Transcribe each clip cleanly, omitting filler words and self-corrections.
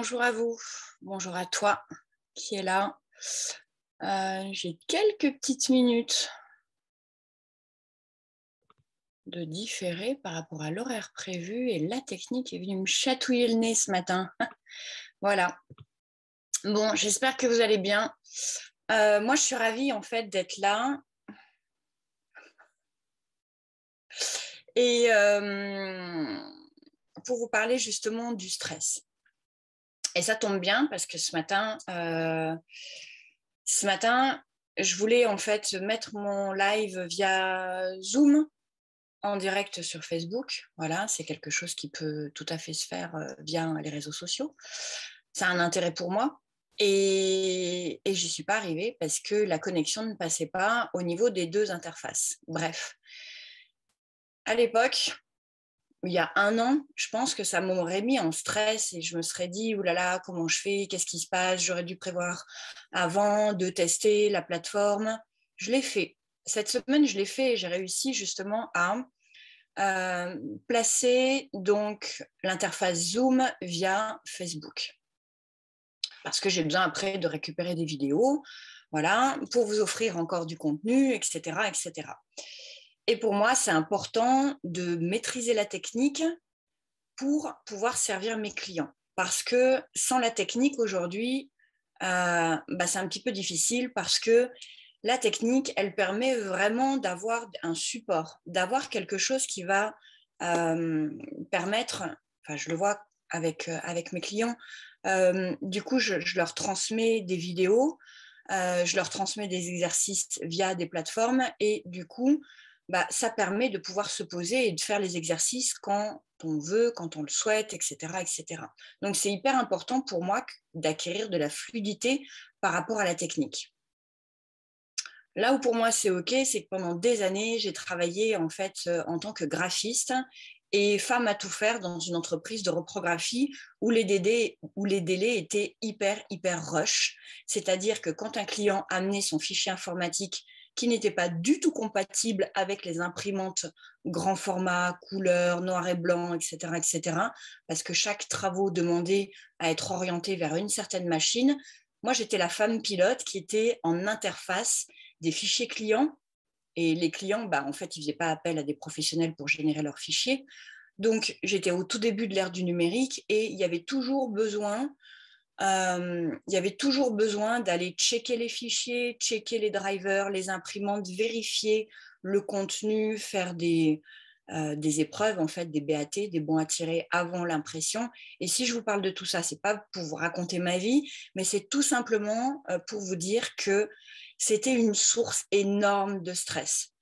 bonjour à vous, bonjour à toi qui est là. J'ai quelques petites minutes de différé par rapport à l'horaire prévu et la technique est venue me chatouiller le nez ce matin. Voilà. Bon, j'espère que vous allez bien. Moi, je suis ravie en fait d'être là. Et pour vous parler justement du stress. Et ça tombe bien parce que ce matin, je voulais en fait mettre mon live via Zoom en direct sur Facebook. Voilà, c'est quelque chose qui peut tout à fait se faire via les réseaux sociaux. Ça a un intérêt pour moi. Et j'y suis pas arrivée parce que la connexion ne passait pas au niveau des deux interfaces. Bref, à l'époque, il y a un an, je pense que ça m'aurait mis en stress et je me serais dit, oulala, comment je fais, qu'est-ce qui se passe, j'aurais dû prévoir avant de tester la plateforme. Je l'ai fait. Cette semaine, je l'ai fait et j'ai réussi justement à placer donc l'interface Zoom via Facebook. Parce que j'ai besoin après de récupérer des vidéos, voilà, pour vous offrir encore du contenu, etc., etc. Et pour moi, c'est important de maîtriser la technique pour pouvoir servir mes clients. Parce que sans la technique aujourd'hui, c'est un petit peu difficile parce que la technique, elle permet vraiment d'avoir un support, d'avoir quelque chose qui va permettre, enfin je le vois avec mes clients, du coup je leur transmets des vidéos, je leur transmets des exercices via des plateformes et du coup, ça permet de pouvoir se poser et de faire les exercices quand on veut, quand on le souhaite, etc., etc. Donc, c'est hyper important pour moi d'acquérir de la fluidité par rapport à la technique. Là où pour moi c'est OK, c'est que pendant des années, j'ai travaillé en fait en tant que graphiste et femme à tout faire dans une entreprise de reprographie où les délais étaient hyper rush. C'est-à-dire que quand un client amenait son fichier informatique qui n'était pas du tout compatible avec les imprimantes grand format, couleur, noir et blanc, etc., etc., parce que chaque travaux demandait à être orienté vers une certaine machine, moi j'étais la femme pilote qui était en interface des fichiers clients. Et les clients, en fait, ils ne faisaient pas appel à des professionnels pour générer leurs fichiers. Donc, j'étais au tout début de l'ère du numérique et il y avait toujours besoin d'aller checker les fichiers, checker les drivers, les imprimantes, vérifier le contenu, faire des épreuves, en fait, des BAT, des bons à tirer avant l'impression. Et si je vous parle de tout ça, c'est pas pour vous raconter ma vie, mais c'est tout simplement pour vous dire que c'était une source énorme de stress.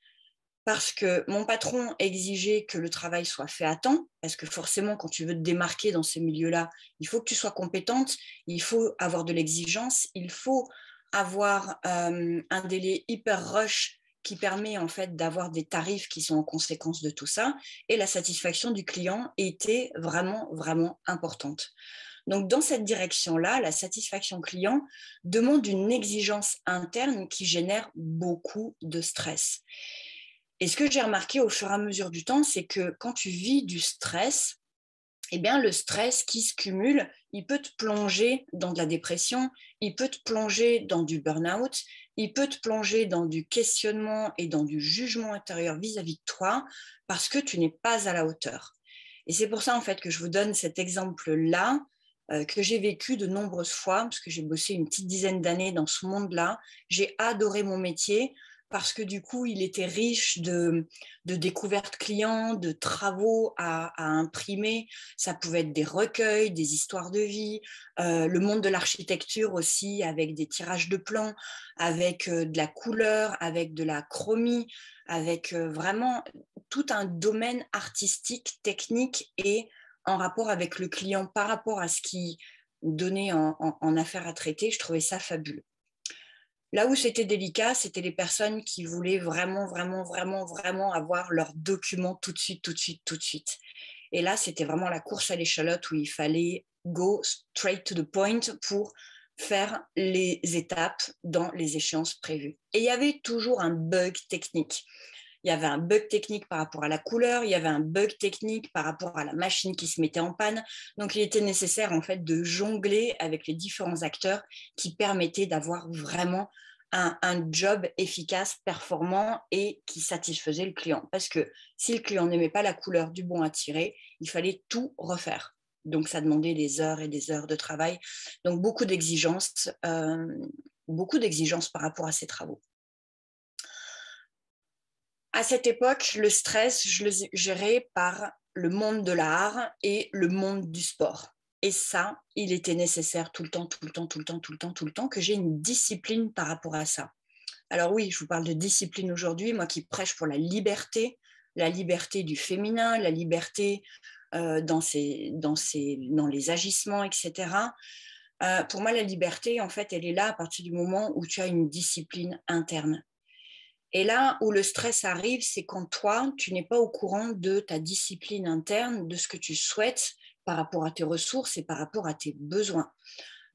Parce que mon patron exigeait que le travail soit fait à temps, parce que forcément, quand tu veux te démarquer dans ces milieux-là, il faut que tu sois compétente, il faut avoir de l'exigence, il faut avoir un délai hyper rush qui permet en fait d'avoir des tarifs qui sont en conséquence de tout ça, et la satisfaction du client était vraiment importante. Donc, dans cette direction-là, la satisfaction client demande une exigence interne qui génère beaucoup de stress. Et ce que j'ai remarqué au fur et à mesure du temps, c'est que quand tu vis du stress, eh bien, le stress qui se cumule, il peut te plonger dans de la dépression, il peut te plonger dans du burn-out, il peut te plonger dans du questionnement et dans du jugement intérieur vis-à-vis de toi parce que tu n'es pas à la hauteur. Et c'est pour ça, en fait, que je vous donne cet exemple-là, que j'ai vécu de nombreuses fois, parce que j'ai bossé une petite dizaine d'années dans ce monde-là. J'ai adoré mon métier parce que du coup, il était riche de découvertes clients, de travaux à imprimer. Ça pouvait être des recueils, des histoires de vie, le monde de l'architecture aussi, avec des tirages de plans, avec de la couleur, avec de la chromie, avec vraiment tout un domaine artistique, technique et en rapport avec le client par rapport à ce qui donnait en affaires à traiter. Je trouvais ça fabuleux. Là où c'était délicat, c'était les personnes qui voulaient vraiment avoir leurs documents tout de suite. Et là, c'était vraiment la course à l'échalote où il fallait go straight to the point pour faire les étapes dans les échéances prévues. Et il y avait toujours un bug technique. il y avait un bug technique par rapport à la couleur, il y avait un bug technique par rapport à la machine qui se mettait en panne. Donc, il était nécessaire en fait de jongler avec les différents acteurs qui permettaient d'avoir vraiment un job efficace, performant et qui satisfaisait le client. Parce que si le client n'aimait pas la couleur du bon à tirer, il fallait tout refaire. Donc, ça demandait des heures et des heures de travail. Donc, beaucoup d'exigences par rapport à ces travaux. À cette époque, le stress, je le gérais par le monde de l'art et le monde du sport. Et ça, il était nécessaire tout le temps que j'ai une discipline par rapport à ça. Alors oui, je vous parle de discipline aujourd'hui, moi qui prêche pour la liberté du féminin, la liberté dans les agissements, etc. Pour moi, la liberté, en fait, elle est là à partir du moment où tu as une discipline interne. Et là où le stress arrive, c'est quand toi, tu n'es pas au courant de ta discipline interne, de ce que tu souhaites par rapport à tes ressources et par rapport à tes besoins.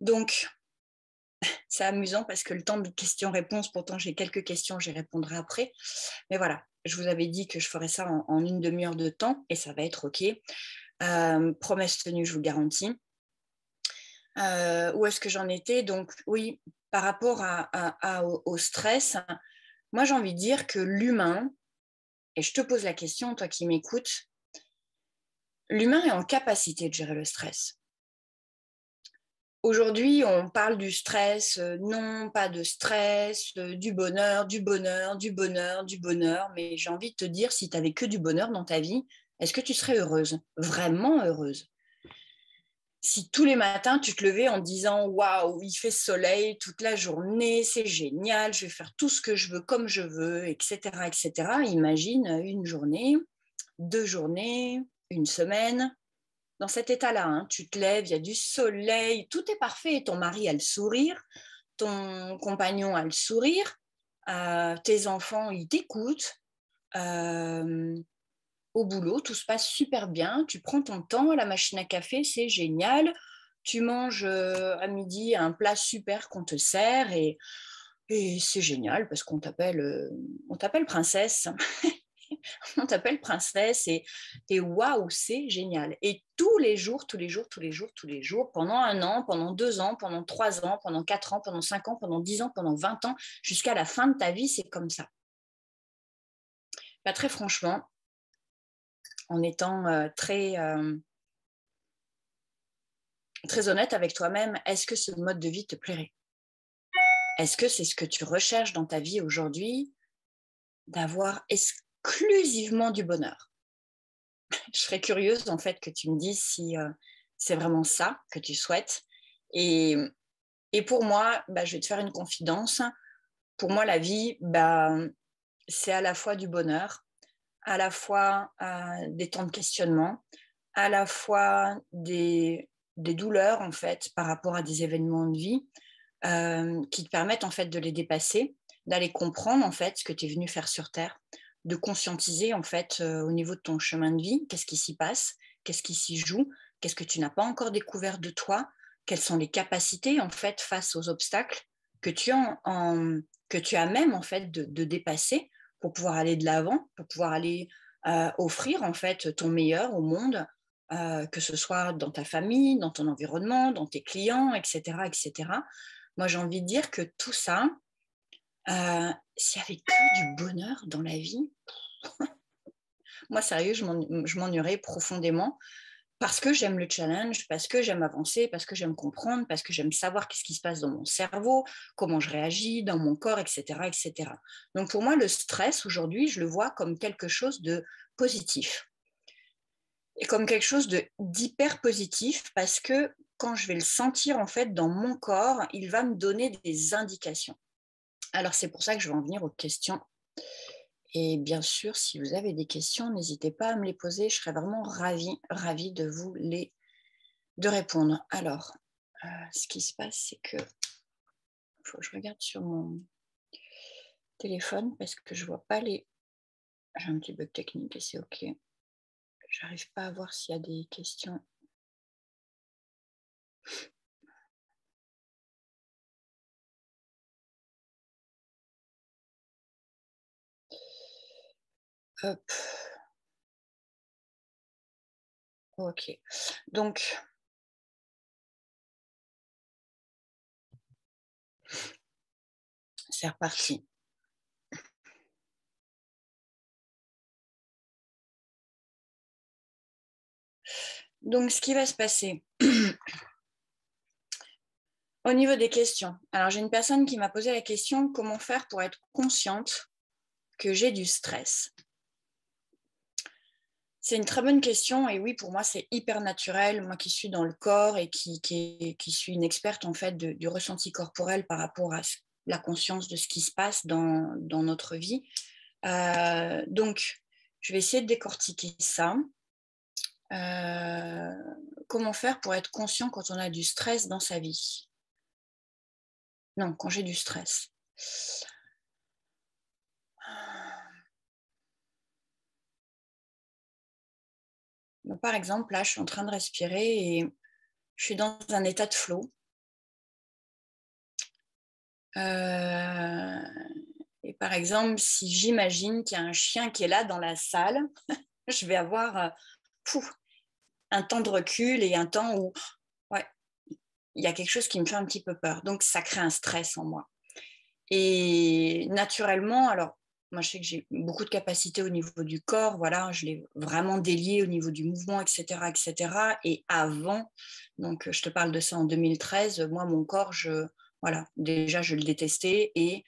Donc, c'est amusant parce que le temps de questions-réponses, pourtant j'ai quelques questions, j'y répondrai après. Mais voilà, je vous avais dit que je ferais ça en une demi-heure de temps et ça va être OK. Promesse tenue, je vous garantis. Où est-ce que j'en étais? Donc oui, par rapport au stress, moi j'ai envie de dire que l'humain, et je te pose la question, toi qui m'écoutes, l'humain est en capacité de gérer le stress. Aujourd'hui, on parle du stress, non, pas de stress, du bonheur, mais j'ai envie de te dire, si tu n'avais que du bonheur dans ta vie, est-ce que tu serais heureuse, vraiment heureuse? Si tous les matins, tu te levais en disant « Waouh, il fait soleil toute la journée, c'est génial, je vais faire tout ce que je veux comme je veux, etc. etc. » Imagine une journée, 2 journées, une semaine. Dans cet état-là, hein, tu te lèves, il y a du soleil, tout est parfait. Ton mari a le sourire, ton compagnon a le sourire, tes enfants, ils t'écoutent. Au boulot, tout se passe super bien. Tu prends ton temps à la machine à café, c'est génial. Tu manges à midi un plat super qu'on te sert et c'est génial parce qu'on t'appelle princesse. On t'appelle princesse et waouh, c'est génial. Et tous les jours, pendant 1 an, pendant 2 ans, pendant 3 ans, pendant 4 ans, pendant 5 ans, pendant 10 ans, pendant 20 ans, jusqu'à la fin de ta vie, c'est comme ça. Bah, très franchement, en étant très honnête avec toi-même, est-ce que ce mode de vie te plairait? Est-ce que c'est ce que tu recherches dans ta vie aujourd'hui, d'avoir exclusivement du bonheur? Je serais curieuse en fait que tu me dises si c'est vraiment ça que tu souhaites. Et, et pour moi, bah, je vais te faire une confidence. Pour moi, la vie, bah, c'est à la fois du bonheur, à la fois des temps de questionnement, à la fois des douleurs en fait par rapport à des événements de vie qui te permettent en fait de les dépasser, d'aller comprendre en fait ce que tu es venu faire sur Terre, de conscientiser en fait au niveau de ton chemin de vie, qu'est-ce qui s'y passe, qu'est-ce qui s'y joue, qu'est-ce que tu n'as pas encore découvert de toi, quelles sont les capacités en fait face aux obstacles que que tu as même en fait de dépasser pour pouvoir aller de l'avant, pour pouvoir aller offrir en fait ton meilleur au monde, que ce soit dans ta famille, dans ton environnement, dans tes clients, etc., etc. Moi, j'ai envie de dire que tout ça, s'il n'y avait que du bonheur dans la vie, moi, sérieux, je m'ennuierais profondément parce que j'aime le challenge, parce que j'aime avancer, parce que j'aime comprendre, parce que j'aime savoir qu'est-ce qui se passe dans mon cerveau, comment je réagis, dans mon corps, etc., etc. Donc, pour moi, le stress, aujourd'hui, je le vois comme quelque chose de positif et comme quelque chose d'hyper positif parce que quand je vais le sentir, en fait, dans mon corps, il va me donner des indications. Alors, c'est pour ça que je vais en venir aux questions. Et bien sûr, si vous avez des questions, n'hésitez pas à me les poser. Je serais vraiment ravie de vous de répondre. Alors, ce qui se passe, c'est que faut que je regarde sur mon téléphone parce que je vois pas les. J'ai un petit bug technique et c'est OK. J'arrive pas à voir s'il y a des questions. Hop. Ok. Donc, c'est reparti. Donc, ce qui va se passer au niveau des questions. Alors, j'ai une personne qui m'a posé la question, comment faire pour être consciente que j'ai du stress? C'est une très bonne question et oui, pour moi, c'est hyper naturel. Moi qui suis dans le corps et qui suis une experte en fait du ressenti corporel par rapport à la conscience de ce qui se passe dans notre vie. Donc, je vais essayer de décortiquer ça. Euh, Comment faire pour être conscient quand on a du stress dans sa vie? Non, quand j'ai du stress. Donc, par exemple, là, je suis en train de respirer et je suis dans un état de flow. Et par exemple, si j'imagine qu'il y a un chien qui est là dans la salle, je vais avoir un temps de recul et un temps où ouais, il y a quelque chose qui me fait un petit peu peur. Donc, ça crée un stress en moi. Et naturellement, alors, moi, je sais que j'ai beaucoup de capacités au niveau du corps, voilà, je l'ai vraiment délié au niveau du mouvement, etc., etc. Et avant, donc, je te parle de ça en 2013, moi, mon corps, voilà, déjà, je le détestais et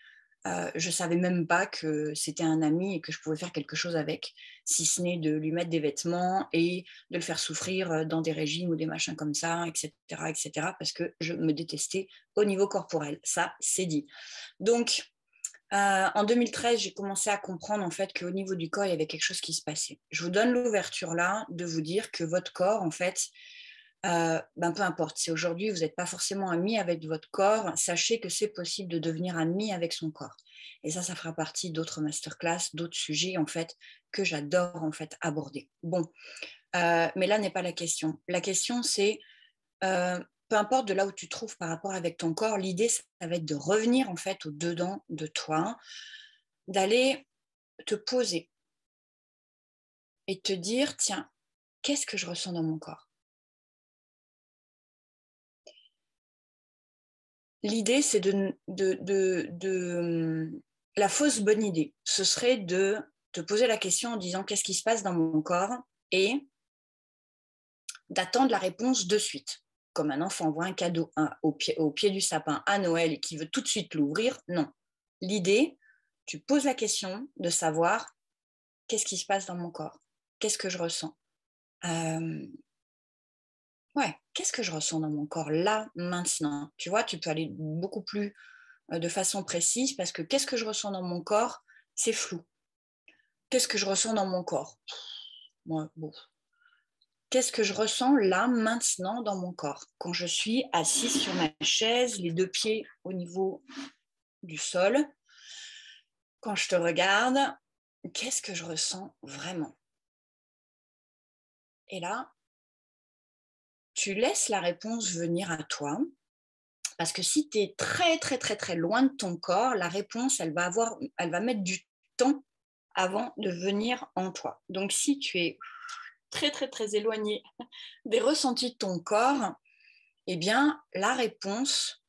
je savais même pas que c'était un ami et que je pouvais faire quelque chose avec, si ce n'est de lui mettre des vêtements et de le faire souffrir dans des régimes ou des machins comme ça, etc., etc., parce que je me détestais au niveau corporel. Ça, c'est dit. Donc, en 2013, j'ai commencé à comprendre en fait qu'au niveau du corps, il y avait quelque chose qui se passait. Je vous donne l'ouverture là de vous dire que votre corps, en fait, peu importe, si aujourd'hui vous n'êtes pas forcément ami avec votre corps, sachez que c'est possible de devenir ami avec son corps. Et ça fera partie d'autres masterclass, d'autres sujets en fait que j'adore en fait aborder. Bon, mais là n'est pas la question. La question c'est peu importe de là où tu te trouves par rapport avec ton corps, l'idée, ça va être de revenir en fait au dedans de toi, d'aller te poser et te dire, tiens, qu'est-ce que je ressens dans mon corps? L'idée, c'est la fausse bonne idée. Ce serait de te poser la question en disant, qu'est-ce qui se passe dans mon corps? Et d'attendre la réponse de suite. Comme un enfant voit un cadeau au pied du sapin à Noël et qui veut tout de suite l'ouvrir. Non. L'idée, tu poses la question de savoir qu'est-ce qui se passe dans mon corps, qu'est-ce que je ressens. Ouais, qu'est-ce que je ressens dans mon corps là, maintenant? Tu vois, tu peux aller beaucoup plus de façon précise parce que qu'est-ce que je ressens dans mon corps, c'est flou. Qu'est-ce que je ressens dans mon corps? Moi, bon. Qu'est-ce que je ressens là, maintenant, dans mon corps? Quand je suis assise sur ma chaise, les deux pieds au niveau du sol, quand je te regarde, qu'est-ce que je ressens vraiment? Et là, tu laisses la réponse venir à toi. Parce que si tu es très, très, très, très loin de ton corps, la réponse, elle va mettre du temps avant de venir en toi. Donc, si tu es très, très, très éloigné des ressentis de ton corps, eh bien, la réponse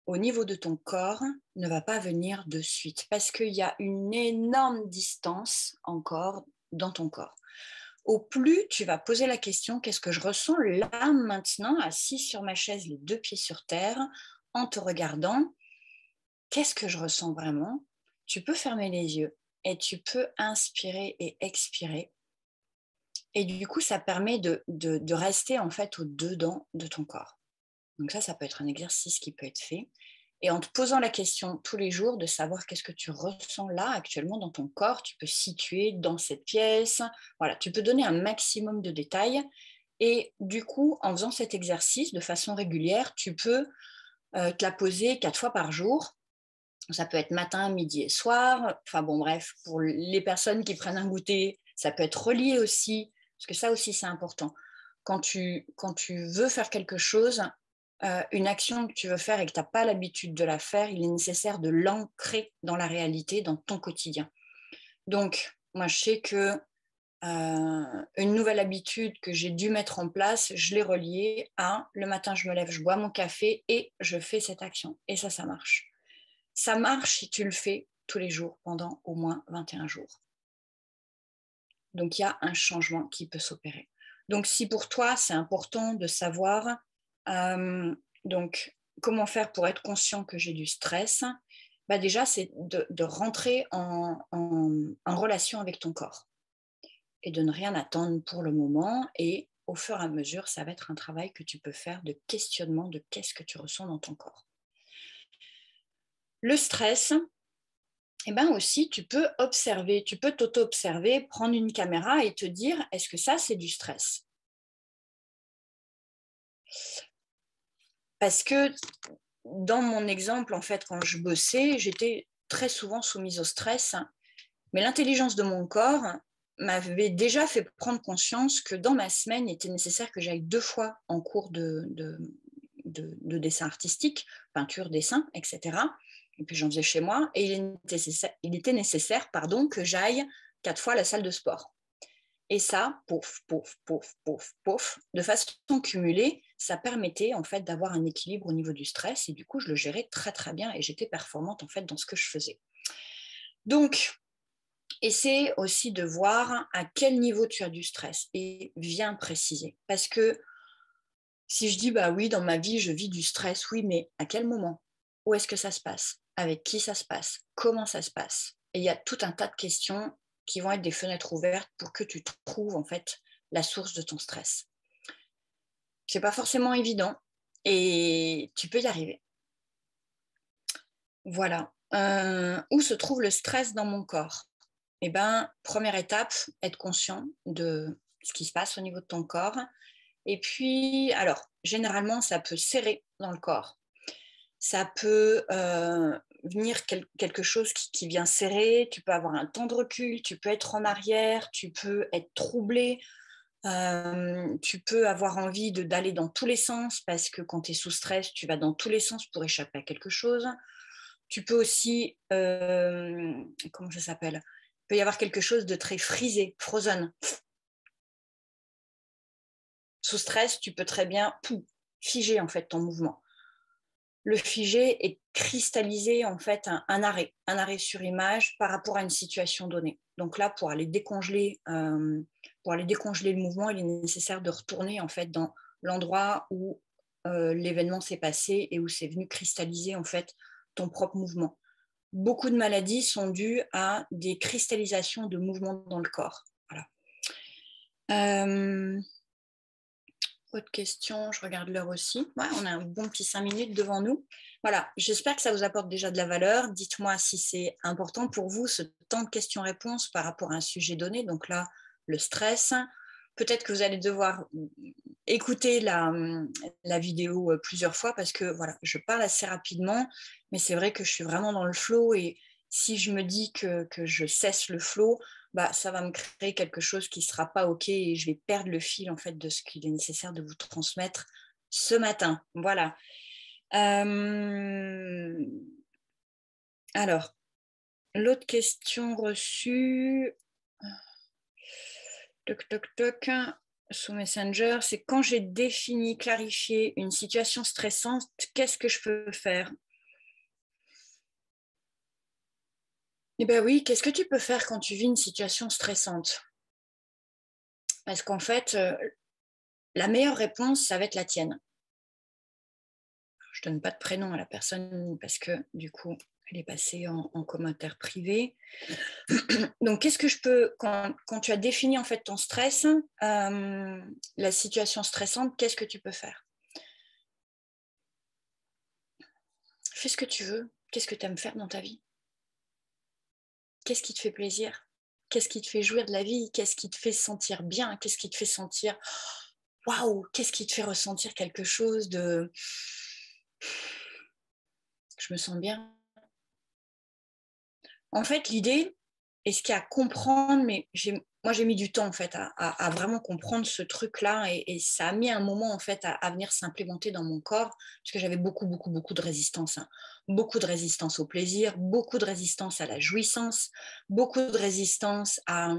au niveau de ton corps ne va pas venir de suite parce qu'il y a une énorme distance encore dans ton corps. Au plus tu vas poser la question, qu'est-ce que je ressens là maintenant, assis sur ma chaise, les deux pieds sur terre, en te regardant, qu'est-ce que je ressens vraiment? Tu peux fermer les yeux et tu peux inspirer et expirer. Et du coup, ça permet de rester en fait au dedans de ton corps. Donc ça peut être un exercice qui peut être fait. Et en te posant la question tous les jours de savoir qu'est-ce que tu ressens là actuellement dans ton corps, tu peux situer dans cette pièce. Voilà, tu peux donner un maximum de détails. Et du coup, en faisant cet exercice de façon régulière, tu peux te la poser 4 fois par jour. Ça peut être matin, midi et soir. Enfin bon, bref, pour les personnes qui prennent un goûter, ça peut être relié aussi, parce que ça aussi, c'est important. Quand tu veux faire quelque chose, une action que tu veux faire et que tu n'as pas l'habitude de la faire, il est nécessaire de l'ancrer dans la réalité, dans ton quotidien. Donc, moi, je sais que une nouvelle habitude que j'ai dû mettre en place, je l'ai reliée à le matin, je me lève, je bois mon café et je fais cette action. Et ça marche. Ça marche si tu le fais tous les jours pendant au moins 21 jours. Donc, il y a un changement qui peut s'opérer. Donc, si pour toi, c'est important de savoir donc, comment faire pour être conscient que j'ai du stress, bah déjà, c'est de rentrer en relation avec ton corps et de ne rien attendre pour le moment. Et au fur et à mesure, ça va être un travail que tu peux faire de questionnement de qu'est-ce que tu ressens dans ton corps. Le stress, eh ben aussi, tu peux observer, tu peux t'auto-observer, prendre une caméra et te dire, est-ce que ça, c'est du stress? Parce que dans mon exemple, en fait, quand je bossais, j'étais très souvent soumise au stress, mais l'intelligence de mon corps m'avait déjà fait prendre conscience que dans ma semaine, il était nécessaire que j'aille 2 fois en cours de dessin artistique, peinture, dessin, etc. Et puis j'en faisais chez moi. Et il était nécessaire que j'aille 4 fois à la salle de sport. Et ça, pouf, pouf, pouf, pouf, pouf, de façon cumulée, ça permettait en fait d'avoir un équilibre au niveau du stress. Et du coup, je le gérais très très bien et j'étais performante en fait dans ce que je faisais. Donc, essaie aussi de voir à quel niveau tu as du stress et viens préciser. Parce que si je dis, bah oui, dans ma vie, je vis du stress, oui, mais à quel moment? Où est-ce que ça se passe? Avec qui ça se passe? Comment ça se passe? Et il y a tout un tas de questions qui vont être des fenêtres ouvertes pour que tu trouves en fait la source de ton stress. C'est pas forcément évident et tu peux y arriver. Voilà. Où se trouve le stress dans mon corps? Eh bien, première étape, être conscient de ce qui se passe au niveau de ton corps. Et puis, alors, généralement, ça peut serrer dans le corps. Ça peut venir quelque chose qui vient serrer. Tu peux avoir un temps de recul, tu peux être en arrière, tu peux être troublé. Tu peux avoir envie d'aller dans tous les sens parce que quand tu es sous stress, tu vas dans tous les sens pour échapper à quelque chose. Tu peux aussi, comment ça s'appelle? Il peut y avoir quelque chose de très frisé, frozen. Sous stress, tu peux très bien figer en fait ton mouvement. Le figer est cristalliser en fait un arrêt sur image par rapport à une situation donnée. Donc là, pour aller décongeler le mouvement, il est nécessaire de retourner en fait dans l'endroit où l'événement s'est passé et où c'est venu cristalliser en fait ton propre mouvement. Beaucoup de maladies sont dues à des cristallisations de mouvements dans le corps. Voilà. Autre question, je regarde l'heure aussi. Ouais, on a un bon petit 5 minutes devant nous. Voilà, j'espère que ça vous apporte déjà de la valeur. Dites-moi si c'est important pour vous, ce temps de questions-réponses par rapport à un sujet donné. Donc là, le stress. Peut-être que vous allez devoir écouter la vidéo plusieurs fois parce que voilà, je parle assez rapidement, mais c'est vrai que je suis vraiment dans le flow et si je me dis que je cesse le flow, bah, ça va me créer quelque chose qui ne sera pas OK et je vais perdre le fil en fait de ce qu'il est nécessaire de vous transmettre ce matin. Voilà. Alors, l'autre question reçue, toc, toc, toc, sous Messenger, c'est quand j'ai défini, clarifié une situation stressante, qu'est-ce que je peux faire? Eh bien oui, qu'est-ce que tu peux faire quand tu vis une situation stressante? Parce qu'en fait, la meilleure réponse, ça va être la tienne. Je ne donne pas de prénom à la personne parce que du coup, elle est passée en commentaire privé. Donc, qu'est-ce que je peux, quand tu as défini en fait ton stress, la situation stressante, qu'est-ce que tu peux faire? Fais ce que tu veux. Qu'est-ce que tu aimes faire dans ta vie? Qu'est-ce qui te fait plaisir? Qu'est-ce qui te fait jouir de la vie? Qu'est-ce qui te fait sentir bien? Qu'est-ce qui te fait sentir waouh? Qu'est-ce qui te fait ressentir quelque chose de je me sens bien? En fait, l'idée, et ce qu'il y a à comprendre, mais moi j'ai mis du temps en fait à vraiment comprendre ce truc-là, et ça a mis un moment en fait à venir s'implémenter dans mon corps, parce que j'avais beaucoup de résistance, hein. Beaucoup de résistance au plaisir, beaucoup de résistance à la jouissance, beaucoup de résistance à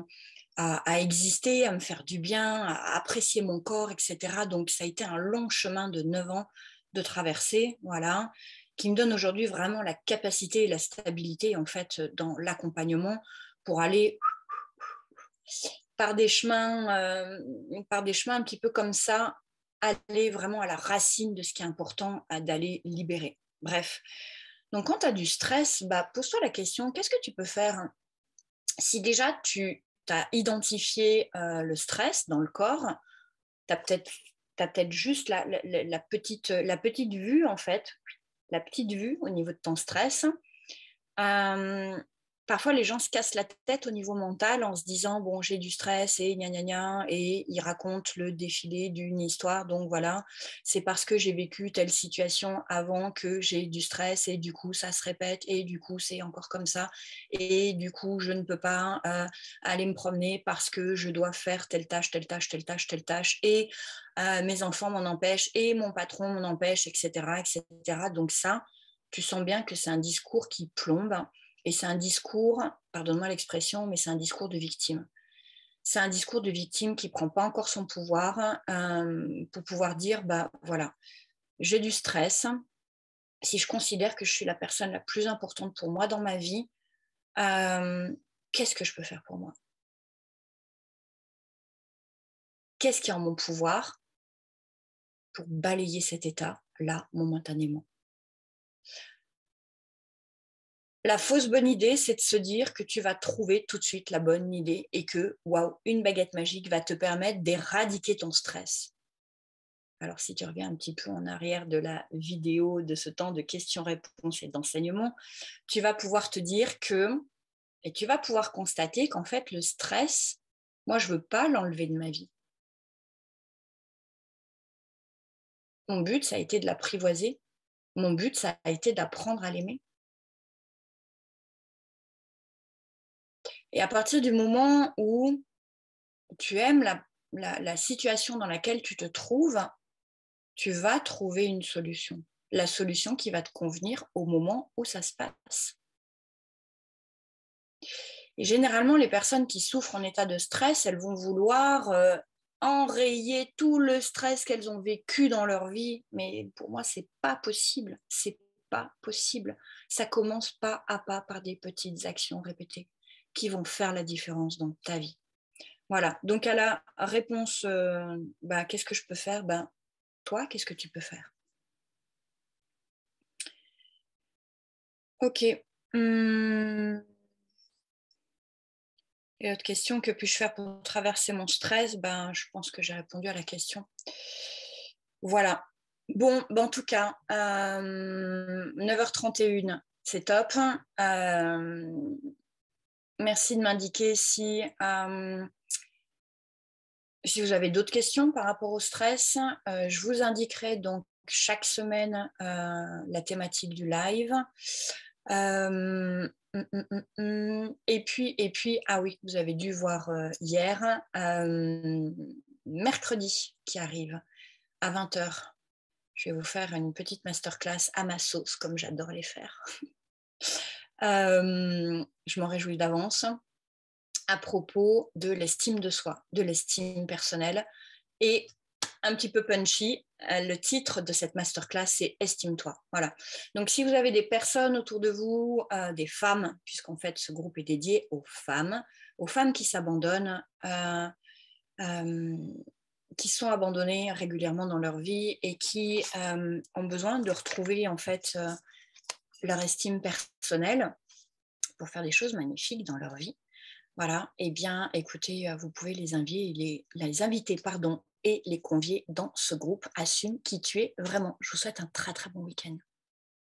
exister, à me faire du bien, à apprécier mon corps, etc. Donc ça a été un long chemin de 9 ans de traverser, voilà, qui me donne aujourd'hui vraiment la capacité et la stabilité en fait dans l'accompagnement pour aller par des chemins un petit peu comme ça, aller vraiment à la racine de ce qui est important d'aller libérer. Bref. Donc, quand tu as du stress, bah, pose-toi la question, qu'est-ce que tu peux faire si déjà tu as identifié le stress dans le corps, tu as peut-être juste la petite vue, en fait, la petite vue au niveau de ton stress. Parfois, les gens se cassent la tête au niveau mental en se disant bon, j'ai du stress et gna gna gna, et ils racontent le défilé d'une histoire. Donc voilà, c'est parce que j'ai vécu telle situation avant que j'ai du stress et du coup ça se répète et du coup c'est encore comme ça et du coup je ne peux pas aller me promener parce que je dois faire telle tâche, telle tâche, telle tâche, telle tâche et mes enfants m'en empêchent et mon patron m'en empêche, etc., etc. Donc ça, tu sens bien que c'est un discours qui plombe. Et c'est un discours, pardonne-moi l'expression, mais c'est un discours de victime. C'est un discours de victime qui ne prend pas encore son pouvoir pour pouvoir dire, bah voilà, j'ai du stress. Si je considère que je suis la personne la plus importante pour moi dans ma vie, qu'est-ce que je peux faire pour moi? Qu'est-ce qui est en mon pouvoir pour balayer cet état-là momentanément? La fausse bonne idée, c'est de se dire que tu vas trouver tout de suite la bonne idée et que, waouh, une baguette magique va te permettre d'éradiquer ton stress. Alors, si tu reviens un petit peu en arrière de la vidéo, de ce temps de questions-réponses et d'enseignement, tu vas pouvoir te dire et tu vas pouvoir constater qu'en fait, le stress, moi, je ne veux pas l'enlever de ma vie. Mon but, ça a été de l'apprivoiser. Mon but, ça a été d'apprendre à l'aimer. Et à partir du moment où tu aimes la situation dans laquelle tu te trouves, tu vas trouver une solution. La solution qui va te convenir au moment où ça se passe. Et généralement, les personnes qui souffrent en état de stress, elles vont vouloir enrayer tout le stress qu'elles ont vécu dans leur vie. Mais pour moi, c'est pas possible. C'est pas possible. Ça commence pas à pas par des petites actions répétées qui vont faire la différence dans ta vie. Voilà. Donc à la réponse, qu'est-ce que je peux faire? Toi, qu'est-ce que tu peux faire? Ok. Et autre question, que puis-je faire pour traverser mon stress? Je pense que j'ai répondu à la question. Voilà. Bon, en tout cas, 9h31, c'est top. Merci de m'indiquer si vous avez d'autres questions par rapport au stress. Je vous indiquerai donc chaque semaine la thématique du live. Et puis, ah oui, vous avez dû voir hier, mercredi qui arrive à 20h. Je vais vous faire une petite masterclass à ma sauce, comme j'adore les faire. Je m'en réjouis d'avance, à propos de l'estime de soi, de l'estime personnelle. Et un petit peu punchy, le titre de cette masterclass, c'est Estime-toi. Voilà. Donc, si vous avez des personnes autour de vous, des femmes, puisqu'en fait, ce groupe est dédié aux femmes qui s'abandonnent, qui sont abandonnées régulièrement dans leur vie et qui ont besoin de retrouver en fait leur estime personnelle pour faire des choses magnifiques dans leur vie. Voilà, eh bien, écoutez, vous pouvez les inviter, et les convier dans ce groupe Assume qui tu es vraiment. Je vous souhaite un très très bon week-end.